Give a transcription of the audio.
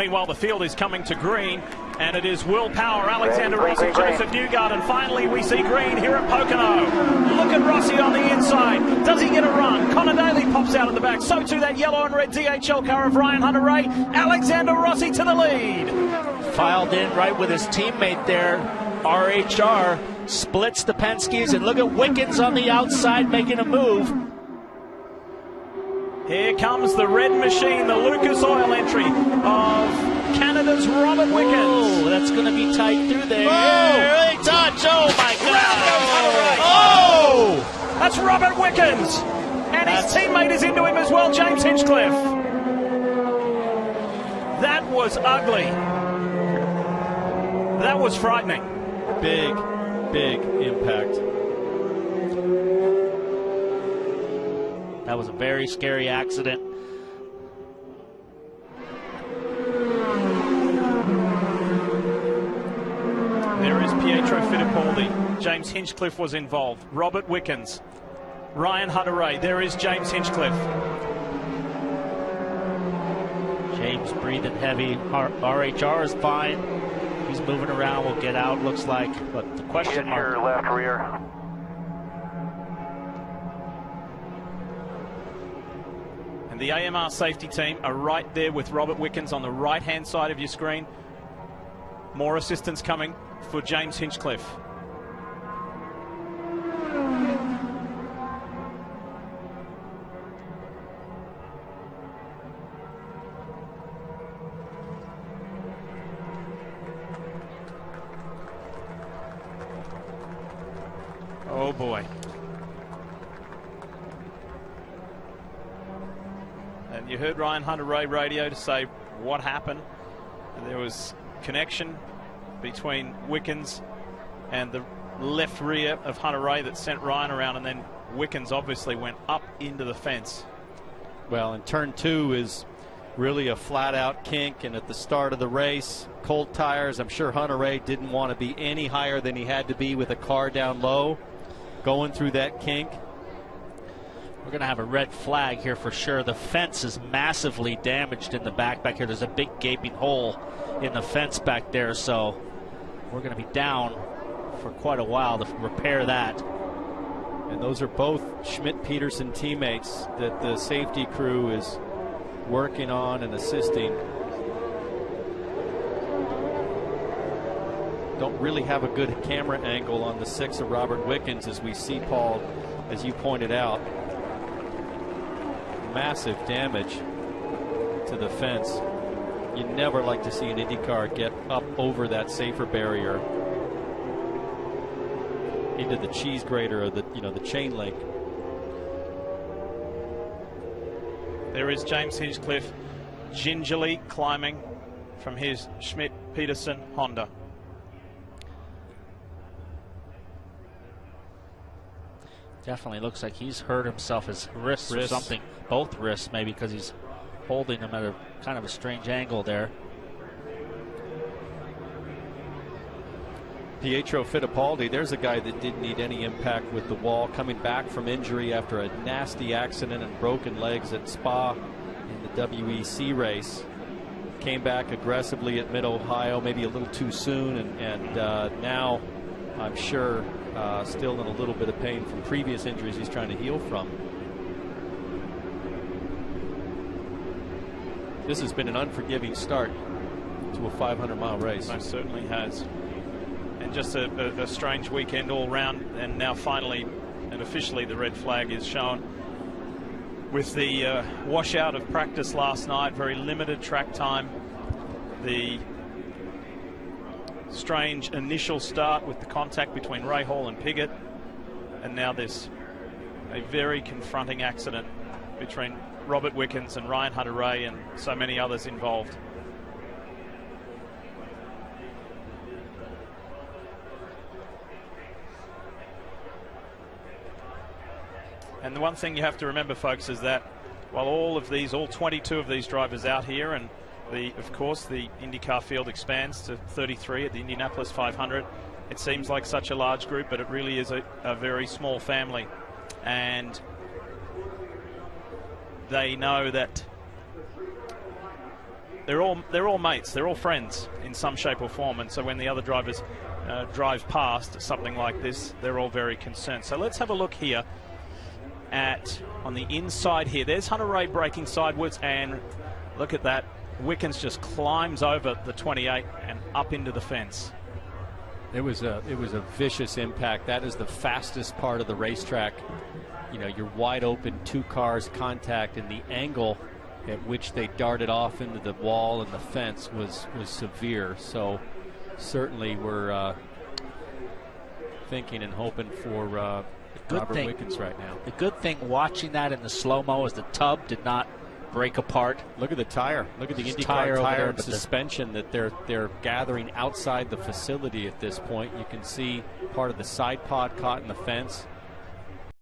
Meanwhile, the field is coming to green, and it is Will Power, Alexander Rossi, Joseph Newgard, and finally we see green here at Pocono. Look at Rossi on the inside. Does he get a run? Connor Daly pops out of the back. So too that yellow and red DHL car of Ryan Hunter-Reay. Alexander Rossi to the lead. Filed in right with his teammate there. RHR splits the Penske's, and look at Wickens on the outside making a move. Here comes the red machine, the Lucas Oil entry of Canada's Robert Wickens. Oh, that's going to be tight through there. Oh, early touch. Oh, my God. Oh, that's Robert Wickens. And his teammate is into him as well, James Hinchcliffe. That was ugly. That was frightening. Big impact. That was a very scary accident. There is Pietro Fittipaldi. James Hinchcliffe was involved. Robert Wickens. Ryan Hunter-Reay. There is James Hinchcliffe. James breathing heavy. RHR is fine. He's moving around. Will get out, looks like. But the question mark. Your left rear. And the AMR safety team are right there with Robert Wickens on the right-hand side of your screen. More assistance coming for James Hinchcliffe. Oh boy. And you heard Ryan Hunter-Reay radio to say what happened. And there was connection between Wickens and the left rear of Hunter-Reay that sent Ryan around, and then Wickens obviously went up into the fence. Well, and turn 2 is really a flat-out kink, and at the start of the race, cold tires. I'm sure Hunter-Reay didn't want to be any higher than he had to be with a car down low going through that kink. We're going to have a red flag here for sure. The fence is massively damaged in the back here. There's a big gaping hole in the fence back there, so we're going to be down for quite a while to repair that. And those are both Schmidt-Peterson teammates that the safety crew is working on and assisting. Don't really have a good camera angle on the 6 of Robert Wickens, as we see, Paul, as you pointed out. Massive damage to the fence. You never like to see an IndyCar get up over that safer barrier into the cheese grater, or the the chain link. There is James Hinchcliffe gingerly climbing from his Schmidt-Peterson Honda. Definitely looks like he's hurt himself, his wrists or something. Both wrists maybe, because he's holding them at a kind of a strange angle there. Pietro Fittipaldi, there's a guy that didn't need any impact with the wall, coming back from injury after a nasty accident and broken legs at Spa in the WEC race. Came back aggressively at Mid-Ohio, maybe a little too soon, and now I'm sure still in a little bit of pain from previous injuries he's trying to heal from. This has been an unforgiving start to a 500-mile race. Most certainly has. And just a strange weekend all round, and now finally and officially the red flag is shown with the washout of practice last night. Very limited track time. The strange initial start with the contact between Rahal and Piggott, and now there's a very confronting accident between Robert Wickens and Ryan Hunter-Reay and so many others involved. And the one thing you have to remember, folks, is that while all 22 of these drivers out here, and of course the IndyCar field expands to 33 at the Indianapolis 500, it seems like such a large group, but it really is a very small family. And they know that they're all mates. They're all friends in some shape or form. And so when the other drivers drive past something like this, they're all very concerned. So let's have a look here on the inside here. There's Hunter Ray braking sidewards, and look at that. Wickens just climbs over the 28 and up into the fence. It was a vicious impact. That is the fastest part of the racetrack. You know, you're wide open, two cars contact, and the angle at which they darted off into the wall and the fence was severe. So certainly we're thinking and hoping for Robert Wickens right now. The good thing watching that in the slow-mo is the tub did not break apart. Look at the tire. Look at the IndyCar tire and suspension that they're gathering outside the facility at this point. You can see part of the side pod caught in the fence.